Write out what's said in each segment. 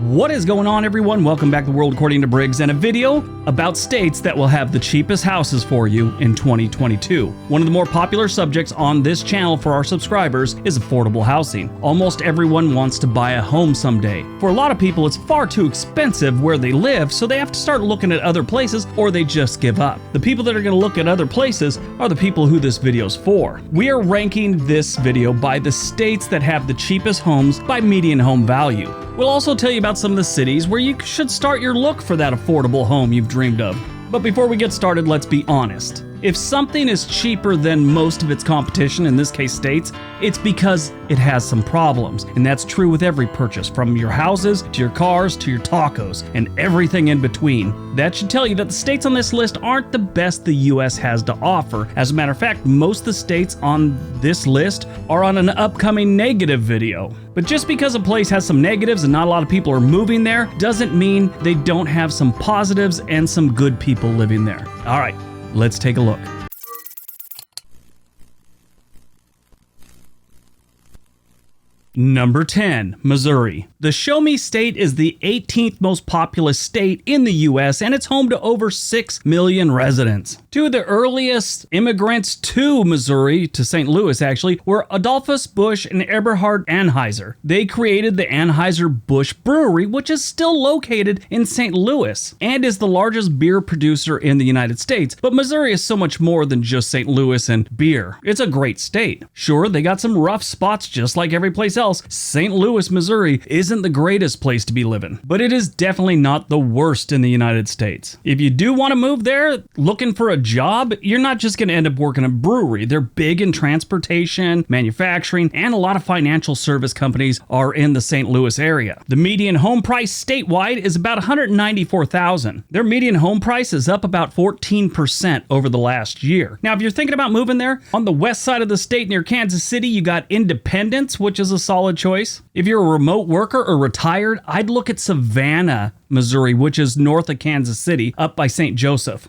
What is going on, everyone? Welcome back to The World According to Briggs and a video about states that will have the cheapest houses for you in 2022. One of the more popular subjects on this channel for our subscribers is affordable housing. Almost everyone wants to buy a home someday. For a lot of people, it's far too expensive where they live, so they have to start looking at other places or they just give up. The people that are going to look at other places are the people who this video's for. We are ranking this video by the states that have the cheapest homes by median home value. We'll also tell you about some of the cities where you should start your look for that affordable home you've dreamed of. But before we get started, let's be honest. If something is cheaper than most of its competition, in this case states, it's because it has some problems. And that's true with every purchase, from your houses to your cars to your tacos and everything in between. That should tell you that the states on this list aren't the best the US has to offer. As a matter of fact, most of the states on this list are on an upcoming negative video. But just because a place has some negatives and not a lot of people are moving there doesn't mean they don't have some positives and some good people living there. All right, let's take a look. Number 10, Missouri. The Show Me State is the 18th most populous state in the US, and it's home to over 6 million residents. Two of the earliest immigrants to Missouri, to St. Louis actually, were Adolphus Busch and Eberhard Anheuser. They created the Anheuser-Busch Brewery, which is still located in St. Louis and is the largest beer producer in the United States. But Missouri is so much more than just St. Louis and beer. It's a great state. Sure, they got some rough spots just like every place else. St. Louis, Missouri isn't the greatest place to be living, but it is definitely not the worst in the United States. If you do want to move there looking for a job, you're not just going to end up working at a brewery. They're big in transportation, manufacturing, and a lot of financial service companies are in the St. Louis area. The median home price statewide is about $194,000. Their median home price is up about 14% over the last year. Now, if you're thinking about moving there, on the west side of the state near Kansas City, you got Independence, which is a solid choice. If you're a remote worker or retired, I'd look at Savannah, Missouri, which is north of Kansas City, up by St. Joseph.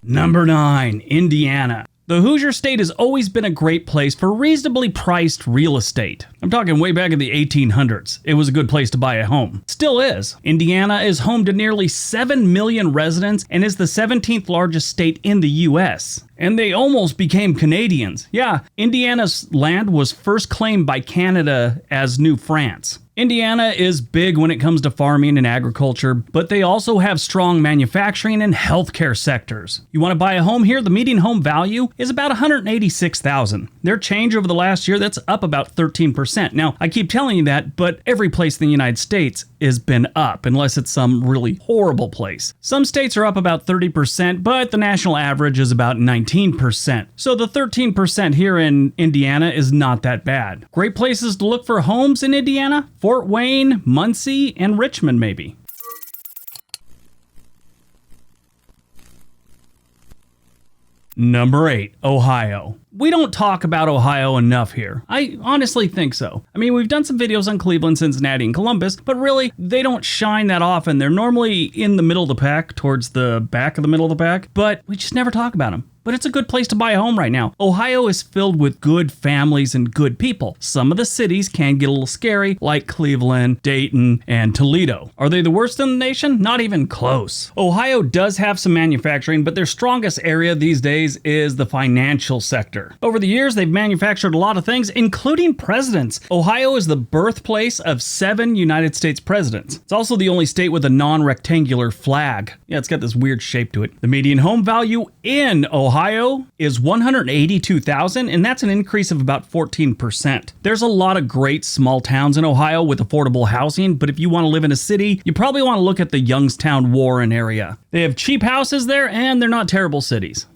Number 9, Indiana. The Hoosier State has always been a great place for reasonably priced real estate. I'm talking way back in the 1800s. It was a good place to buy a home. Still is. Indiana is home to nearly 7 million residents and is the 17th largest state in the US. And they almost became Canadians. Yeah, Indiana's land was first claimed by Canada as New France. Indiana is big when it comes to farming and agriculture, but they also have strong manufacturing and healthcare sectors. You want to buy a home here? The median home value is about $186,000. Their change over the last year, that's up about 13%. Now, I keep telling you that, but every place in the United States has been up, unless it's some really horrible place. Some states are up about 30%, but the national average is about 19%. So the 13% here in Indiana is not that bad. Great places to look for homes in Indiana? Fort Wayne, Muncie, and Richmond, maybe. Number 8, Ohio. We don't talk about Ohio enough here. I honestly think so. I mean, we've done some videos on Cleveland, Cincinnati, and Columbus, but really, they don't shine that often. They're normally in the middle of the pack, towards the back of the middle of the pack, but we just never talk about them. But it's a good place to buy a home right now. Ohio is filled with good families and good people. Some of the cities can get a little scary, like Cleveland, Dayton, and Toledo. Are they the worst in the nation? Not even close. Ohio does have some manufacturing, but their strongest area these days is the financial sector. Over the years, they've manufactured a lot of things, including presidents. Ohio is the birthplace of 7 United States presidents. It's also the only state with a non-rectangular flag. Yeah, it's got this weird shape to it. The median home value in Ohio is $182,000, and that's an increase of about 14%. There's a lot of great small towns in Ohio with affordable housing, but if you want to live in a city, you probably want to look at the Youngstown, Warren area. They have cheap houses there, and they're not terrible cities.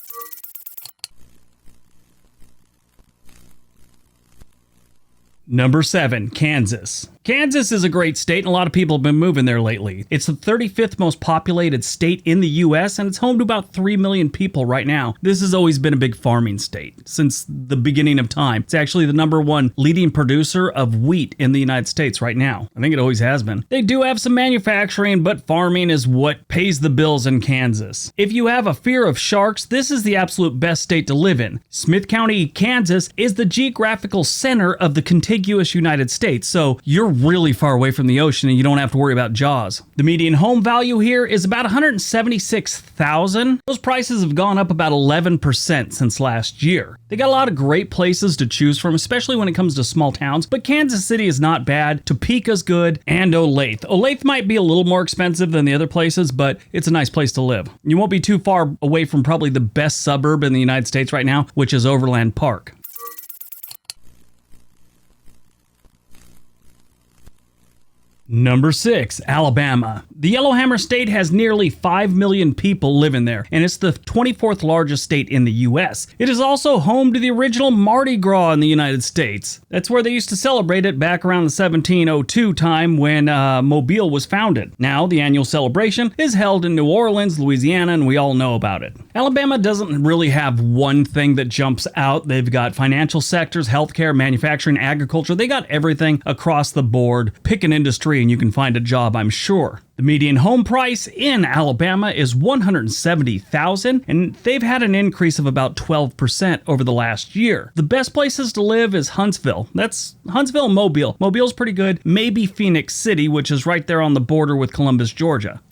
Number 7, Kansas. Kansas is a great state, and a lot of people have been moving there lately. It's the 35th most populated state in the U.S., and it's home to about 3 million people right now. This has always been a big farming state since the beginning of time. It's actually the number 1 leading producer of wheat in the United States right now. I think it always has been. They do have some manufacturing, but farming is what pays the bills in Kansas. If you have a fear of sharks, this is the absolute best state to live in. Smith County, Kansas is the geographical center of the contiguous United States, so you're really far away from the ocean and you don't have to worry about jaws. The median home value here is about $176,000. Those prices have gone up about 11% since last year. They got a lot of great places to choose from, especially when it comes to small towns, but Kansas City is not bad, Topeka's good, and Olathe. Olathe might be a little more expensive than the other places, but it's a nice place to live. You won't be too far away from probably the best suburb in the United States right now, which is Overland Park. Number 6, Alabama. The Yellowhammer State has nearly 5 million people living there, and it's the 24th largest state in the U.S. It is also home to the original Mardi Gras in the United States. That's where they used to celebrate it back around the 1702 time when Mobile was founded. Now, the annual celebration is held in New Orleans, Louisiana, and we all know about it. Alabama doesn't really have one thing that jumps out. They've got financial sectors, healthcare, manufacturing, agriculture. They got everything across the board. Pick an industry and you can find a job, I'm sure. The median home price in Alabama is $170,000, and they've had an increase of about 12% over the last year. The best places to live is Huntsville. That's Huntsville and Mobile. Mobile's pretty good. Maybe Phoenix City, which is right there on the border with Columbus, Georgia.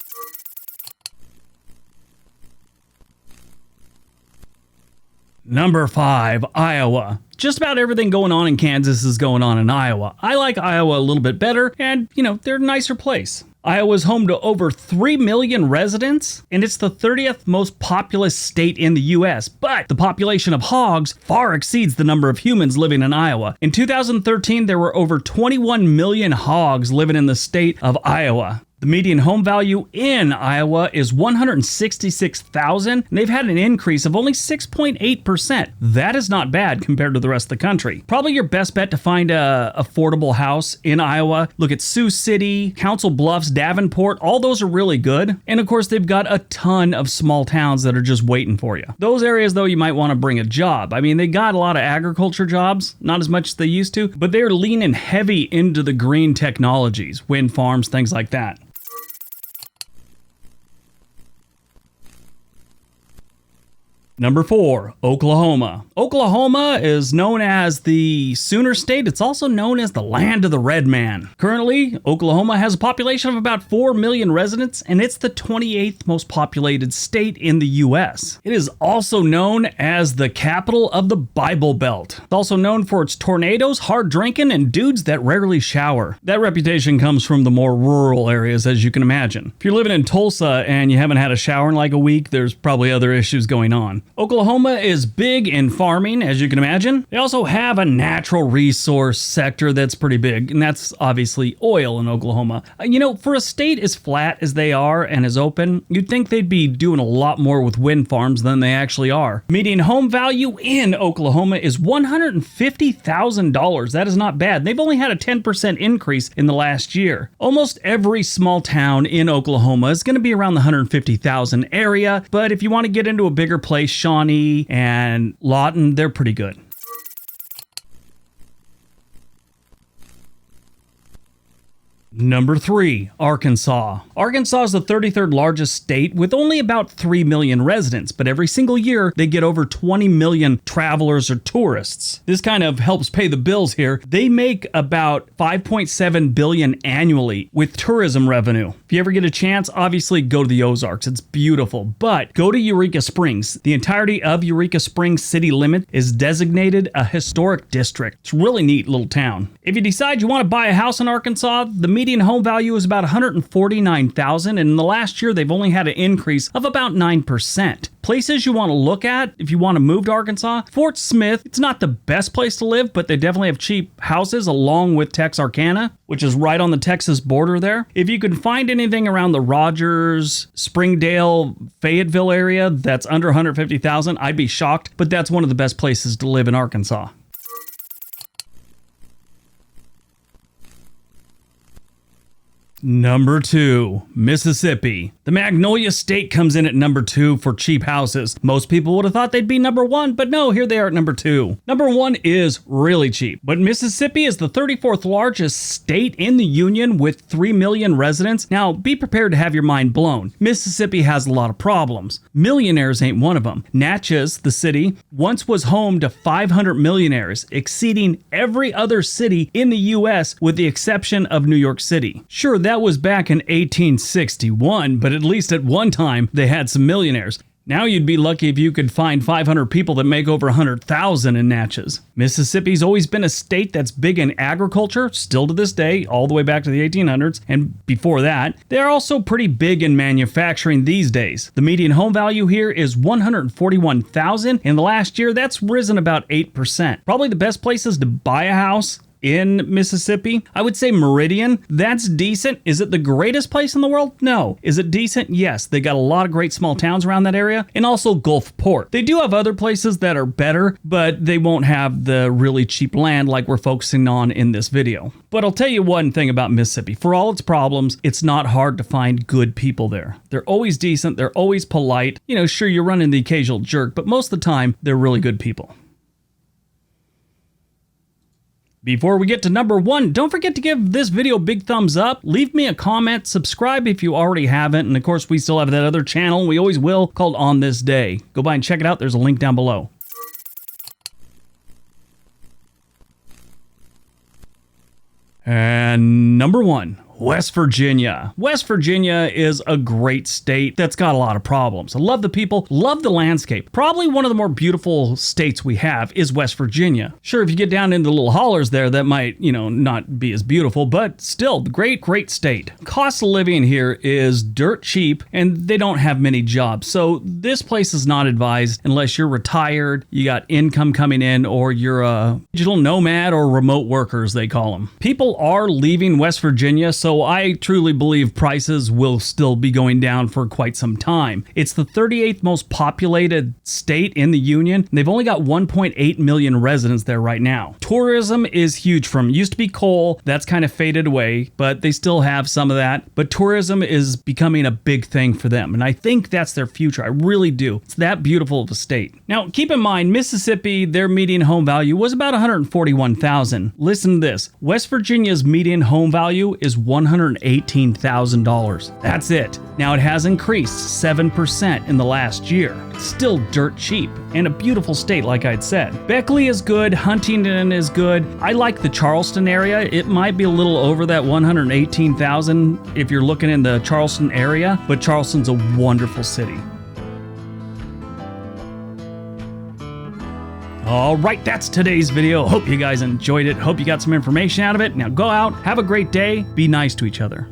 Number 5, Iowa. Just about everything going on in Kansas is going on in Iowa. I like Iowa a little bit better, and, they're a nicer place. Iowa is home to over 3 million residents, and it's the 30th most populous state in the U.S., but the population of hogs far exceeds the number of humans living in Iowa. In 2013, there were over 21 million hogs living in the state of Iowa. The median home value in Iowa is $166,000, and they've had an increase of only 6.8%. That is not bad compared to the rest of the country. Probably your best bet to find a affordable house in Iowa. Look at Sioux City, Council Bluffs, Davenport. All those are really good. And of course, they've got a ton of small towns that are just waiting for you. Those areas, though, you might want to bring a job. I mean, they got a lot of agriculture jobs, not as much as they used to, but they're leaning heavy into the green technologies, wind farms, things like that. Number 4, Oklahoma. Oklahoma is known as the Sooner State. It's also known as the land of the red man. Currently, Oklahoma has a population of about 4 million residents, and it's the 28th most populated state in the U.S. It is also known as the capital of the Bible Belt. It's also known for its tornadoes, hard drinking, and dudes that rarely shower. That reputation comes from the more rural areas, as you can imagine. If you're living in Tulsa and you haven't had a shower in like a week, there's probably other issues going on. Oklahoma is big in farming, as you can imagine. They also have a natural resource sector that's pretty big, and that's obviously oil in Oklahoma. For a state as flat as they are and as open, you'd think they'd be doing a lot more with wind farms than they actually are. Median home value in Oklahoma is $150,000. That is not bad. They've only had a 10% increase in the last year. Almost every small town in Oklahoma is going to be around the 150,000 area, but if you want to get into a bigger place, Shawnee and Lawton, they're pretty good. Number 3, Arkansas. Arkansas is the 33rd largest state with only about 3 million residents, but every single year they get over 20 million travelers or tourists. This kind of helps pay the bills here. They make about $5.7 billion annually with tourism revenue. If you ever get a chance, obviously go to the Ozarks. It's beautiful, but go to Eureka Springs. The entirety of Eureka Springs city limit is designated a historic district. It's a really neat little town. If you decide you want to buy a house in Arkansas, the median home value is about $149,000, and in the last year they've only had an increase of about 9%. Places you want to look at if you want to move to Arkansas: Fort Smith. It's not the best place to live, but they definitely have cheap houses, along with Texarkana, which is right on the Texas border there. If you can find anything around the Rogers, Springdale, Fayetteville area that's under $150,000, I'd be shocked, but that's one of the best places to live in Arkansas. Number 2, Mississippi. The Magnolia State comes in at number 2 for cheap houses. Most people would have thought they'd be number 1, but no, here they are at number 2. Number 1 is really cheap, but Mississippi is the 34th largest state in the union with 3 million residents. Now, be prepared to have your mind blown. Mississippi has a lot of problems. Millionaires ain't one of them. Natchez, the city, once was home to 500 millionaires, exceeding every other city in the U.S. with the exception of New York City. Sure, that was back in 1861, but at least at one time they had some millionaires. Now you'd be lucky if you could find 500 people that make over 100,000 in Natchez. Mississippi's always been a state that's big in agriculture, still to this day, all the way back to the 1800s, and before that. They're also pretty big in manufacturing these days. The median home value here is $141,000. In the last year, that's risen about 8%. Probably the best places to buy a house in Mississippi, I would say Meridian. That's decent. Is it the greatest place in the world? No. Is it decent? Yes. They got a lot of great small towns around that area, and also Gulfport. They do have other places that are better, but they won't have the really cheap land like we're focusing on in this video. But I'll tell you one thing about Mississippi. For all its problems, it's not hard to find good people there. They're always decent. They're always polite. You know, sure, you run into the occasional jerk, but most of the time, they're really good people. Before we get to number 1, don't forget to give this video a big thumbs up, leave me a comment, subscribe if you already haven't, and of course we still have that other channel, we always will, called On This Day. Go by and check it out, there's a link down below. And number 1. West Virginia. West Virginia is a great state that's got a lot of problems. I love the people, love the landscape. Probably one of the more beautiful states we have is West Virginia. Sure, if you get down into the little hollers there, that might, not be as beautiful, but still, great state. Cost of living here is dirt cheap, and they don't have many jobs. So this place is not advised unless you're retired, you got income coming in, or you're a digital nomad or remote workers, they call them. People are leaving West Virginia, so I truly believe prices will still be going down for quite some time. It's the 38th most populated state in the union. They've only got 1.8 million residents there right now. Tourism is huge from used to be coal, that's kind of faded away, but they still have some of that. But tourism is becoming a big thing for them, and I think that's their future. I really do. It's that beautiful of a state. Now, keep in mind, Mississippi, their median home value was about $141,000. Listen to this. West Virginia's median home value is $118,000. That's it. Now it has increased 7% in the last year. It's still dirt cheap and a beautiful state, like I'd said. Beckley is good. Huntington is good. I like the Charleston area. It might be a little over that 118,000 if you're looking in the Charleston area, but Charleston's a wonderful city. Alright, that's today's video. Hope you guys enjoyed it. Hope you got some information out of it. Now go out, have a great day, be nice to each other.